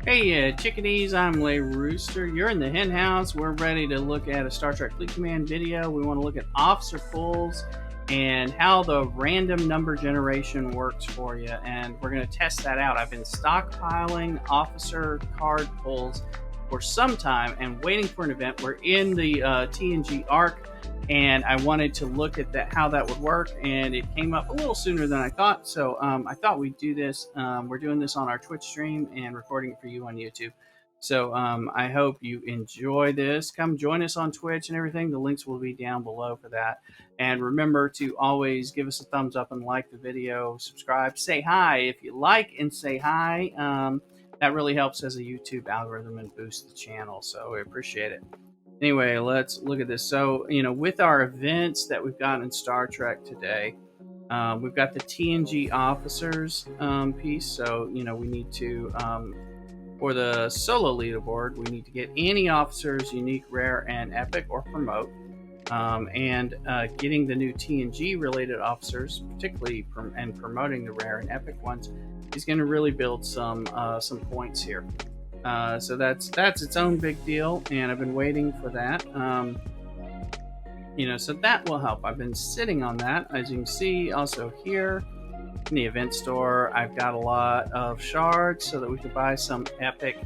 Hey, chickadees, I'm Lay Rooster. You're in the hen house. We're ready to look at a Star Trek Fleet Command video. We want to look at officer pulls and how the random number generation works for you. And we're going to test that out. I've been stockpiling officer card pulls for some time and waiting for an event. We're in the TNG arc, and I wanted to look at how that would work, and it came up a little sooner than I thought. So I thought we'd do this. We're doing this on our Twitch stream and recording it for you on YouTube. So I hope you enjoy this. Come join us on Twitch and everything. The links will be down below for that. And remember to always give us a thumbs up and like the video, subscribe, say hi if you like, and say hi. That really helps as a YouTube algorithm and boosts the channel. So we appreciate it. Anyway, let's look at this. So, with our events that we've got in Star Trek today, we've got the TNG officers piece. So, we need to, for the solo leaderboard, we need to get any officers, unique, rare, and epic, or promote. And getting the new TNG related officers, particularly and promoting the rare and epic ones, is going to really build some points here. So that's its own big deal, and I've been waiting for that. So that will help. I've been sitting on that. As you can see, also here in the event store, I've got a lot of shards so that we could buy some epic.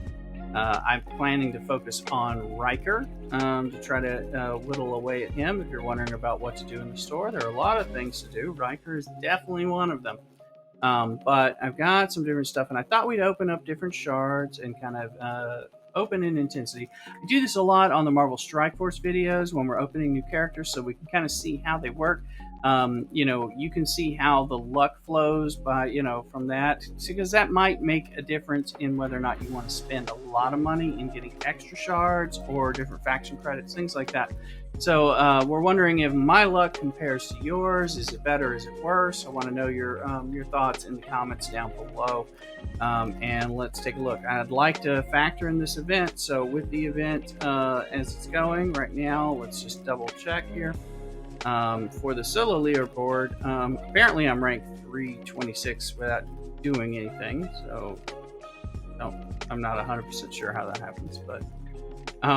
I'm planning to focus on Riker to try to whittle away at him. If you're wondering about what to do in the store, there are a lot of things to do. Riker is definitely one of them. But I've got some different stuff, and I thought we'd open up different shards and kind of open in intensity. I do this a lot on the Marvel Strike Force videos when we're opening new characters, so we can kind of see how they work. You can see how the luck flows by, from that, because that might make a difference in whether or not you want to spend a lot of money in getting extra shards or different faction credits, things like that. So we're wondering if my luck compares to yours. Is it better? Is it worse? I want to know your thoughts in the comments down below. And let's take a look. I'd like to factor in this event. So with the event as it's going right now, let's just double check here. For the solo leaderboard, apparently I'm ranked 326 without doing anything. So I'm not 100% sure how that happens, but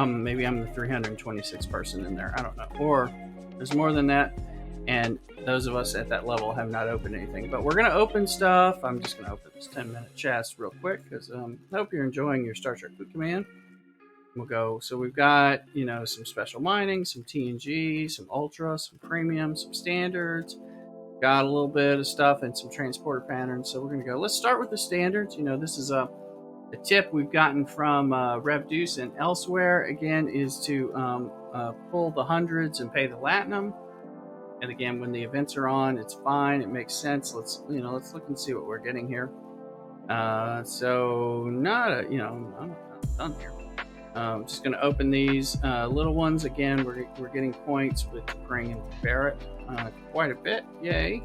maybe I'm the 326th person in there. I don't know. Or there's more than that, and those of us at that level have not opened anything. But we're going to open stuff. I'm just going to open this 10-minute chest real quick because I hope you're enjoying your Star Trek Fleet Command. We'll go. So we've got, some special mining, some TNG, some ultra, some premium, some standards. Got a little bit of stuff and some transporter patterns. So we're going to go. Let's start with the standards. This is a tip we've gotten from Rev Deuce and elsewhere, again, is to pull the hundreds and pay the latinum. And again, when the events are on, it's fine. It makes sense. Let's look and see what we're getting here. So I'm not done here. I'm just going to open these little ones. Again, we're getting points with Pring and Barrett quite a bit. Yay.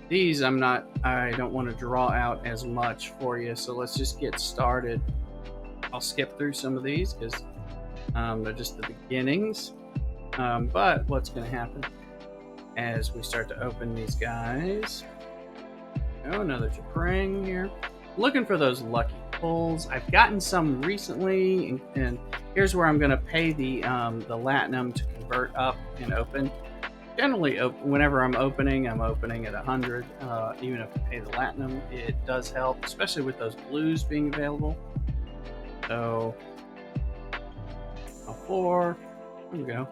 These I don't want to draw out as much for you, so let's just get started. I'll skip through some of these because they're just the beginnings. But what's going to happen as we start to open these guys? Oh, another Japring here. Looking for those lucky pulls. I've gotten some recently, and here's where I'm going to pay the latinum to convert up and open. Generally, whenever I'm opening at 100. Even if I pay the latinum, it does help, especially with those blues being available. So, 4. There we go.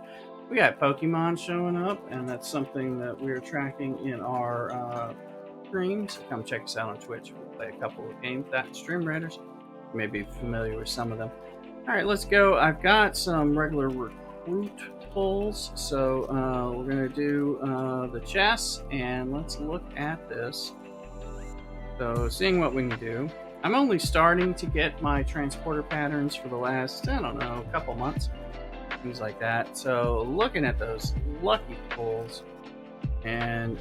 We got Pokemon showing up, and that's something that we're tracking in our streams. Come check us out on Twitch. We play a couple of games that Stream Raiders. You may be familiar with some of them. All right, let's go. I've got some regular recruit pulls, so we're going to do the chests, and let's look at this. So seeing what we can do. I'm only starting to get my transporter patterns for the last, a couple months, things like that. So looking at those lucky pulls and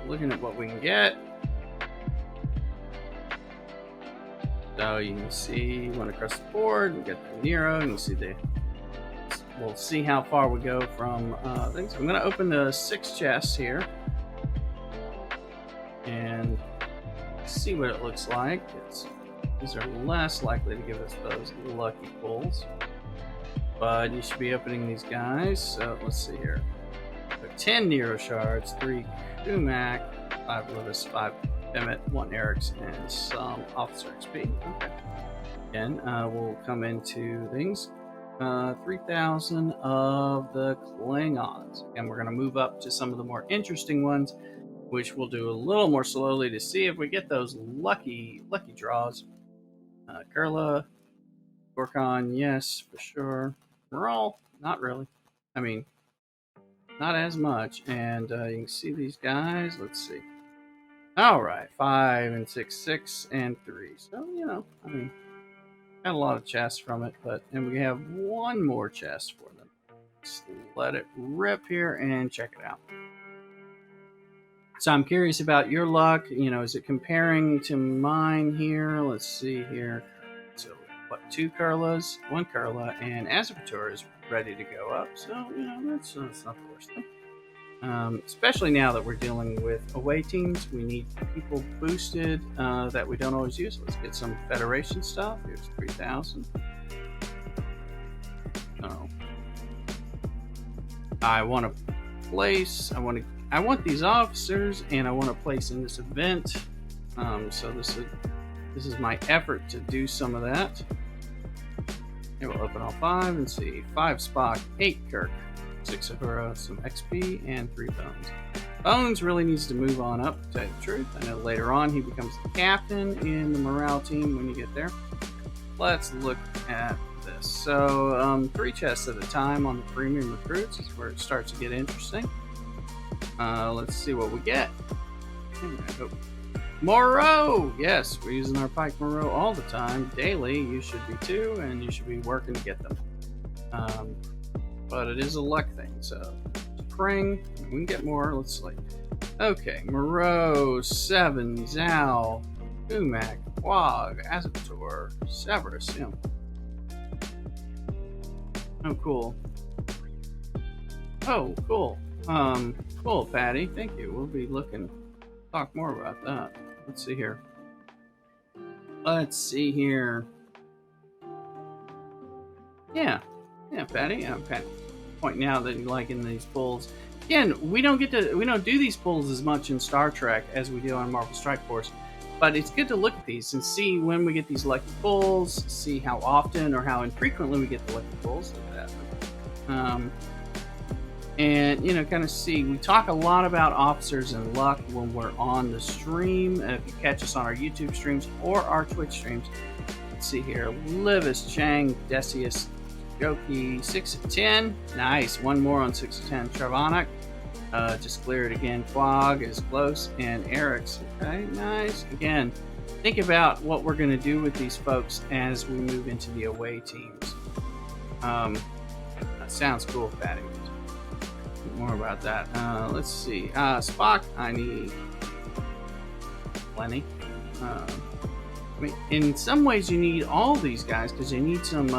looking at what we can get. So you can see one across the board. We got the Nero, and you see we'll see how far we go from things. I'm going to open the 6 chests here and see what it looks like. It's These are less likely to give us those lucky pulls. But you should be opening these guys. So let's see here. So 10 Nero shards, 3 Kumak, 5 Lewis, 5 Emmett, 1 Eric's, and some Officer XP. Okay. Again, we'll come into things. 3,000 of the Klingons. And we're going to move up to some of the more interesting ones, which we'll do a little more slowly to see if we get those lucky draws. Kurla, Gorkon, yes, for sure. Moral, not really. I mean, not as much. And you can see these guys. Let's see. All right, 5 and 6, 6 and 3. So, you know, I mean, got a lot of chests from it, and we have one more chest for them. Just let it rip here and check it out. So I'm curious about your luck. You know, is it comparing to mine here? Let's see here. So what, 2 Kurlas, 1 Kurla, and Azapator is ready to go up. So, you know, that's not the worst thing. Especially now that we're dealing with away teams, we need people boosted that we don't always use. Let's get some Federation stuff. Here's 3,000. Oh, I want to place. I want these officers, and I want to place in this event. So this is my effort to do some of that. Here we'll open all 5 and see 5 Spock, 8 Kirk, 6 Uhura, some XP, and 3 Bones. Bones really needs to move on up, to tell you the truth. I know later on he becomes the captain in the morale team when you get there. Let's look at this. So 3 chests at a time on the premium recruits is where it starts to get interesting. Let's see what we get. Moreau! Yes, we're using our Pike Moreau all the time. Daily, you should be too, and you should be working to get them. But it is a luck thing, so spring, we can get more. Let's see. Okay, Moreau, 7, Zhao, Kumak, Quag, Azator, Severus, yeah. Oh, cool. Oh, cool. Cool, Patty. Thank you. We'll be looking, talk more about that. Let's see here. Yeah, Patty. Patty. Pointing out that you like in these pulls. Again, we don't do these pulls as much in Star Trek as we do on Marvel Strike Force, but it's good to look at these and see when we get these lucky pulls, see how often or how infrequently we get the lucky pulls. Look at that. And, you know, kind of see. We talk a lot about officers and luck when we're on the stream. If you catch us on our YouTube streams or our Twitch streams. Let's see here. Livis, Chang, Decius, Joki, 6 of 10. Nice. One more on 6 of 10. Travanik. Just clear it again. Quag is close. And Eric's. Okay, nice. Again, think about what we're going to do with these folks as we move into the away teams. That sounds cool, Patty. More about that. Let's see. Spock, I need plenty. I mean, in some ways, you need all these guys because you need some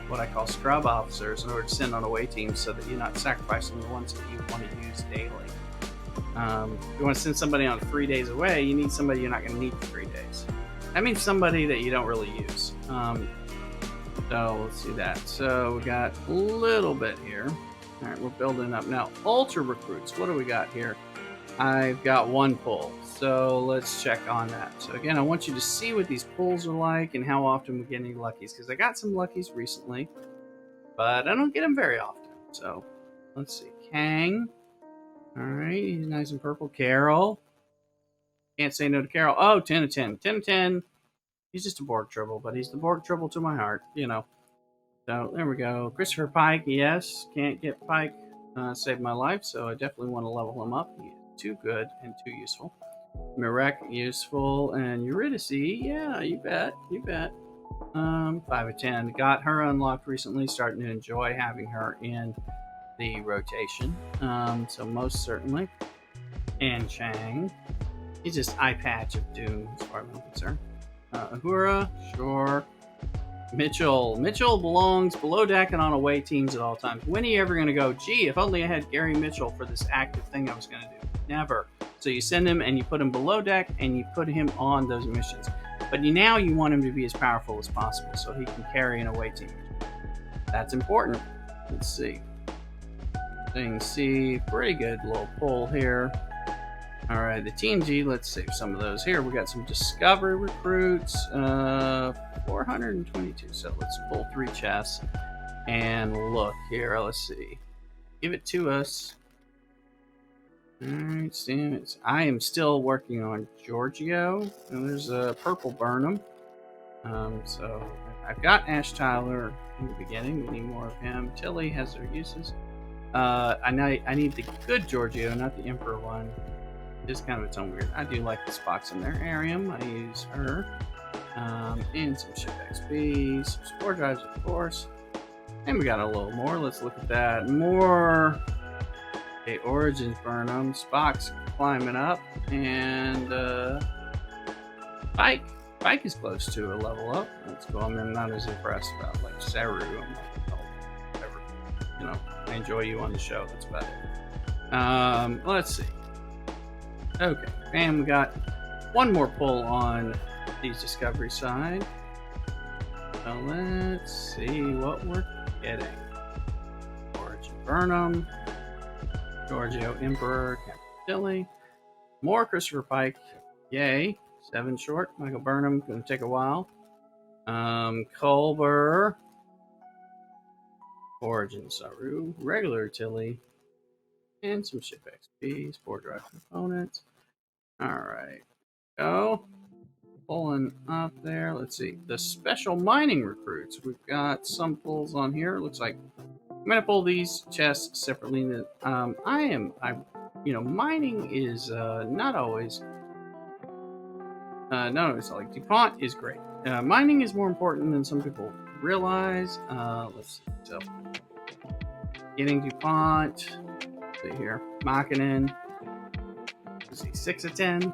what I call scrub officers in order to send on away teams, so that you're not sacrificing the ones that you want to use daily. If you want to send somebody on 3 days away, you need somebody you're not going to need for 3 days. That means somebody that you don't really use. So let's see that. So we got a little bit here. All right, we're building up now. Ultra recruits. What do we got here? I've got 1 pull. So let's check on that. So again, I want you to see what these pulls are like and how often we get any luckies. Because I got some luckies recently, but I don't get them very often. So let's see. Kang. All right, he's nice and purple. Carol. Can't say no to Carol. Oh, 10 of 10. 10 of 10. He's just a Borg trouble, but he's the Borg trouble to my heart, you know. So there we go. Christopher Pike, yes. Can't get Pike. Saved my life, so I definitely want to level him up. He is too good and too useful. Mirek, useful. And Eurydice, yeah, you bet. 5 of 10. Got her unlocked recently. Starting to enjoy having her in the rotation. So most certainly. And Chang. He's just eye patch of doom as far as I'm concerned. Uhura, sure. Mitchell belongs below deck and on away teams at all times. When are you ever going to go, gee, if only I had Gary Mitchell for this active thing I was going to do? Never. So you send him and you put him below deck and you put him on those missions. But now you want him to be as powerful as possible so he can carry an away team. That's important. Let's see. Thing C, pretty good little pull here. Alright, the TNG, let's save some of those here. We got some Discovery recruits, 422. So let's pull 3 chests and look here. Let's see. Give it to us. Alright, Stamets. I am still working on Giorgio. And there's a purple Burnham. So I've got Ash Tyler in the beginning. We need more of him. Tilly has their uses. I need the good Giorgio, not the Emperor one. It's kind of its own weird. I do like the Spox in there. Arium, I use her. And some ship XP, some spore drives, of course. And we got a little more. Let's look at that. More. Okay, Origins Burnham. Spox climbing up. And Pike. Pike is close to a level up. Let's go. I'm not as impressed about like Saru. I'm like, oh, whatever. You know, I enjoy you on the show. That's about it. Let's see. Okay, and we got one more pull on these Discovery side. So let's see what we're getting. Origin Burnham, Giorgio Emperor, Captain Tilly, more Christopher Pike. Yay, 7 short. Michael Burnham, gonna take a while. Culber, Origin Saru, regular Tilly, and some ship XP, spore drive components. Alright, go. Pulling up there. Let's see. The special mining recruits. We've got some pulls on here. Looks like I'm gonna pull these chests separately. Mining is not always like DuPont is great. Mining is more important than some people realize. Let's see. So getting DuPont. Let's see here. Makinen. Let's see. 6 of 10.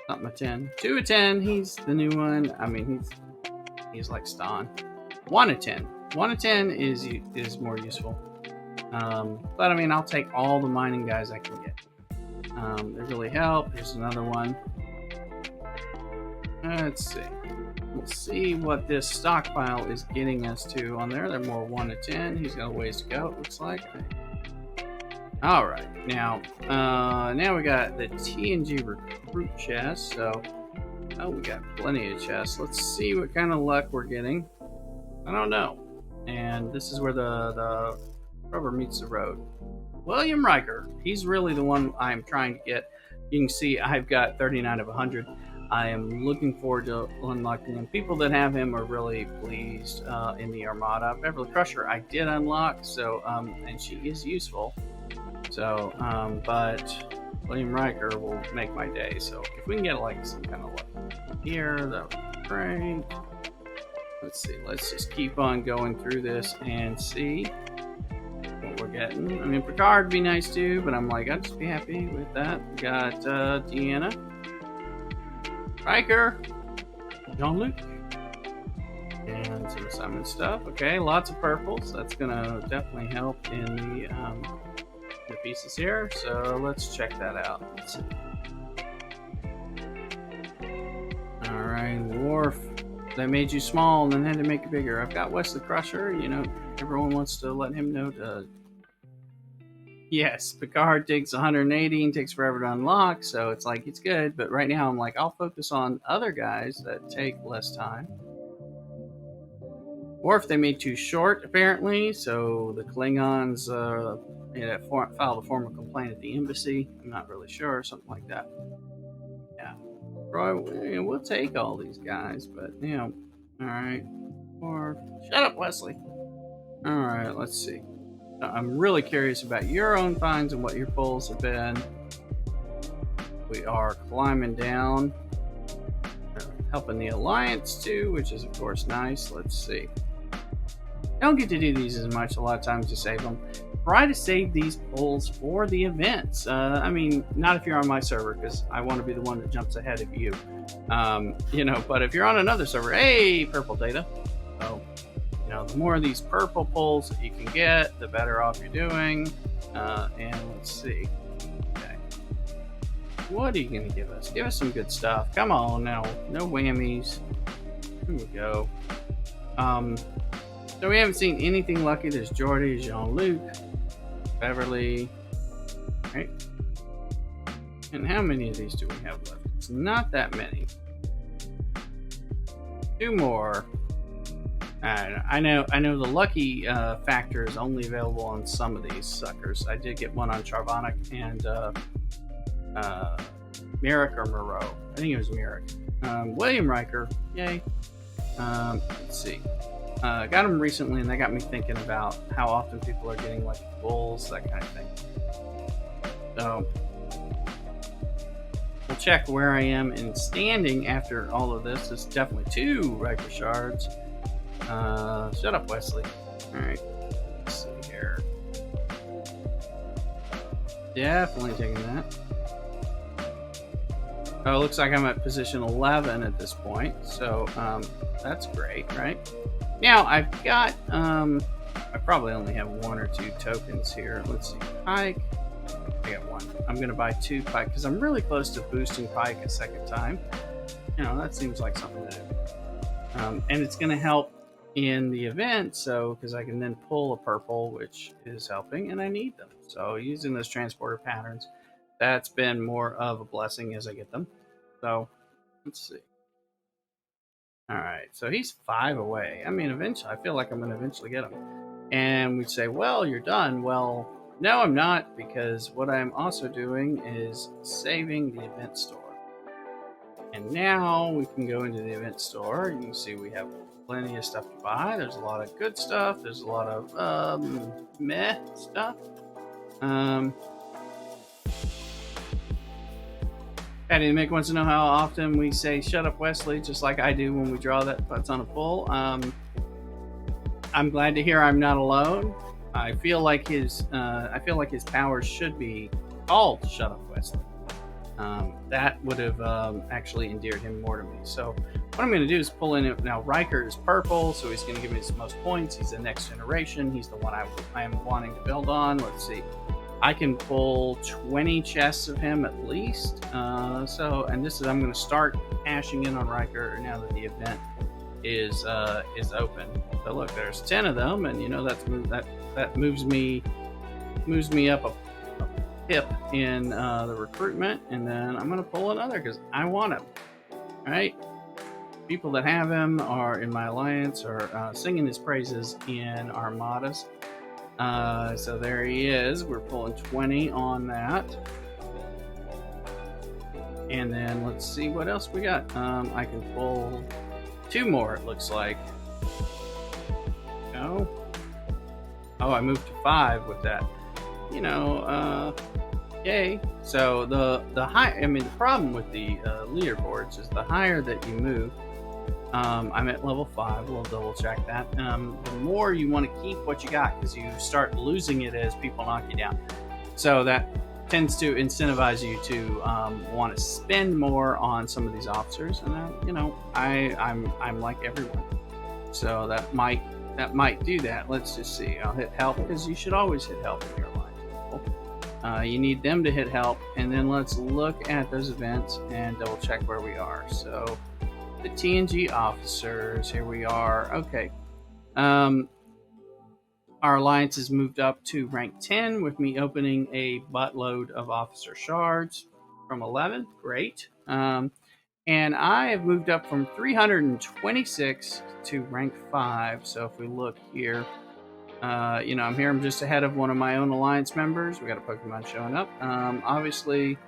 Not my 10. 2 of 10. He's the new one. I mean, he's like Stan. 1 of 10. 1 of 10 is more useful. But I mean, I'll take all the mining guys I can get. They really help. Here's another one. Let's see. We'll see what this stockpile is getting us to on there. They're more 1 of 10. He's got a ways to go, it looks like. All right. Now we got the TNG recruit chest. So, we got plenty of chests. Let's see what kind of luck we're getting. I don't know. And this is where the rubber meets the road. William Riker. He's really the one I'm trying to get. You can see I've got 39 of 100. I am looking forward to unlocking him. People that have him are really pleased in the Armada. Beverly Crusher I did unlock, so and she is useful. So, but William Riker will make my day. So if we can get like some kind of luck here, that would be great. Let's see. Let's just keep on going through this and see what we're getting. I mean, Picard would be nice too, but I'm like, I'd just be happy with that. We got Deanna, Riker, Jean-Luc, and some assignment stuff. Okay, lots of purples. That's gonna definitely help in the pieces here. So let's check that out. Let's see. All right, Worf. They made you small and then had to make you bigger. I've got Wesley Crusher. You know, everyone wants to let him know to. Yes, Picard takes 180 and takes forever to unlock, so it's like it's good. But right now, I'm like, I'll focus on other guys that take less time. Worf, they made too short apparently, so the Klingons filed a formal complaint at the embassy. I'm not really sure, something like that. Yeah. Roy, we'll take all these guys, but you know, all right. Or shut up, Wesley. All right, let's see. I'm really curious about your own finds and what your pulls have been. We are climbing down, helping the Alliance too, which is of course nice. Let's see. I don't get to do these as much. A lot of times to save them. Try to save these pulls for the events. I mean, not if you're on my server, because I want to be the one that jumps ahead of you. You know, but if you're on another server, hey, purple data. So, you know, the more of these purple pulls that you can get, the better off you're doing. And let's see. Okay. What are you going to give us? Give us some good stuff. Come on now. No whammies. Here we go. So we haven't seen anything lucky. There's Jordy, Jean-Luc, Beverly. Right. And how many of these do we have left? It's not that many. 2 more. I know the lucky factor is only available on some of these suckers. I did get one on Charvonic and Merrick or Moreau. I think it was Merrick. William Riker, yay. Let's see. Got him recently, and that got me thinking about how often people are getting like bulls, that kind of thing. So we'll check where I am in standing after all of this. It's definitely 2 Riker shards. Shut up, Wesley. Alright. Let's see here. Definitely taking that. Oh, looks like I'm at position 11 at this point. So, that's great, right? Now, I've got, I probably only have 1 or 2 tokens here. Let's see. Pike. I got 1. I'm going to buy 2 Pike because I'm really close to boosting Pike a second time. You know, that seems like something to do. And it's going to help in the event, so because I can then pull a purple, which is helping, and I need them. So using those transporter patterns, that's been more of a blessing as I get them. So let's see. All right, so he's 5 away. I mean, eventually, I feel like I'm going to eventually get him. And we'd say, well, you're done. Well, no, I'm not, because what I'm also doing is saving the event store. And now we can go into the event store. You can see we have plenty of stuff to buy. There's a lot of good stuff. There's a lot of meh stuff. Patty the Mick wants to know how often we say "shut up, Wesley," just like I do when we draw that putts on a pull. I'm glad to hear I'm not alone. I feel like his powers should be called "shut up, Wesley." That would have actually endeared him more to me. So what I'm going to do is pull in it. Now Riker is purple, so he's going to give me the most points. He's the next generation. He's the one I am wanting to build on. Let's see. I can pull 20 chests of him at least. I'm going to start cashing in on Riker now that the event is open. So look, there's 10 of them, and you know that moves me up a pip in the recruitment, and then I'm going to pull another because I want him. All right. People that have him are in my alliance are singing his praises in armadas. So there he is. We're pulling 20 on that. And then let's see what else we got. I can pull 2 more, it looks like. No. Oh, I moved to 5 with that. You know, yay. So the problem with the leaderboards is the higher that you move. I'm at level 5. We'll double check that. The more you want to keep what you got, because you start losing it as people knock you down. So that tends to incentivize you to want to spend more on some of these officers. And you know, I'm like everyone, so that might do that. Let's just see. I'll hit help because you should always hit help in your life. You need them to hit help, and then let's look at those events and double check where we are. So the TNG officers, here we are. Okay. Our alliance has moved up to rank 10 with me opening a buttload of officer shards from 11. Great. And I have moved up from 326 to rank 5. So if we look here, you know, I'm just ahead of one of my own alliance members. We got a Pokemon showing up. Obviously,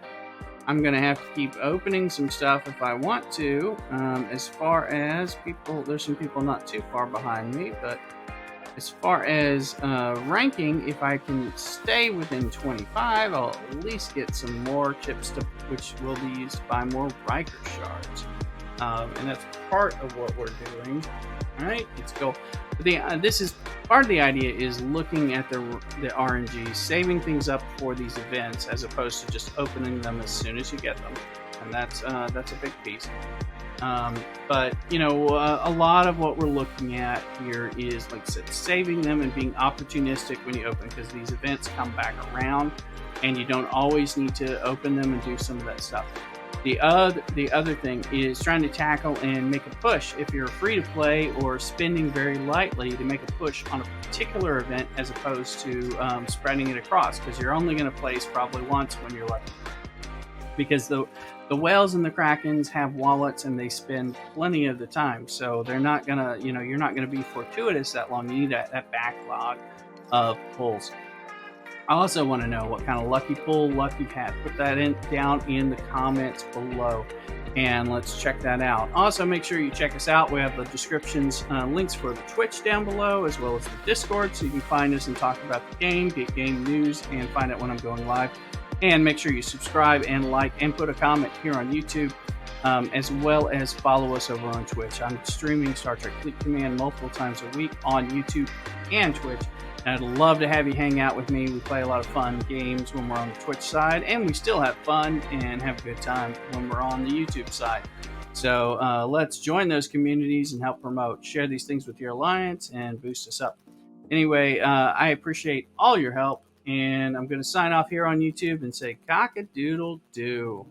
I'm going to have to keep opening some stuff if I want to. As far as people, there's some people not too far behind me, but as far as ranking, if I can stay within 25, I'll at least get some more chips, which will be used to buy more Riker shards. And that's part of what we're doing. All right, let's go. This is part of the idea is looking at the RNG, saving things up for these events as opposed to just opening them as soon as you get them, and that's a big piece. But you know, a lot of what we're looking at here is, like I said, saving them and being opportunistic when you open, because these events come back around, and you don't always need to open them and do some of that stuff. The other thing is trying to tackle and make a push if you're free to play or spending very lightly to make a push on a particular event as opposed to spreading it across, because you're only going to place probably once when you're lucky. Because the whales and the krakens have wallets and they spend plenty of the time, so they're not gonna, you're not gonna be fortuitous that long. You need that backlog of pulls. I also want to know what kind of lucky pull luck you've had. Put that down in the comments below, and let's check that out. Also, make sure you check us out. We have the descriptions, links for the Twitch down below, as well as the Discord, so you can find us and talk about the game, get game news, and find out when I'm going live. And make sure you subscribe and like and put a comment here on YouTube, as well as follow us over on Twitch. I'm streaming Star Trek Fleet Command multiple times a week on YouTube and Twitch. And I'd love to have you hang out with me. We play a lot of fun games when we're on the Twitch side, and we still have fun and have a good time when we're on the YouTube side. So let's join those communities and help promote. Share these things with your alliance and boost us up. Anyway, I appreciate all your help, and I'm going to sign off here on YouTube and say cock-a-doodle-doo.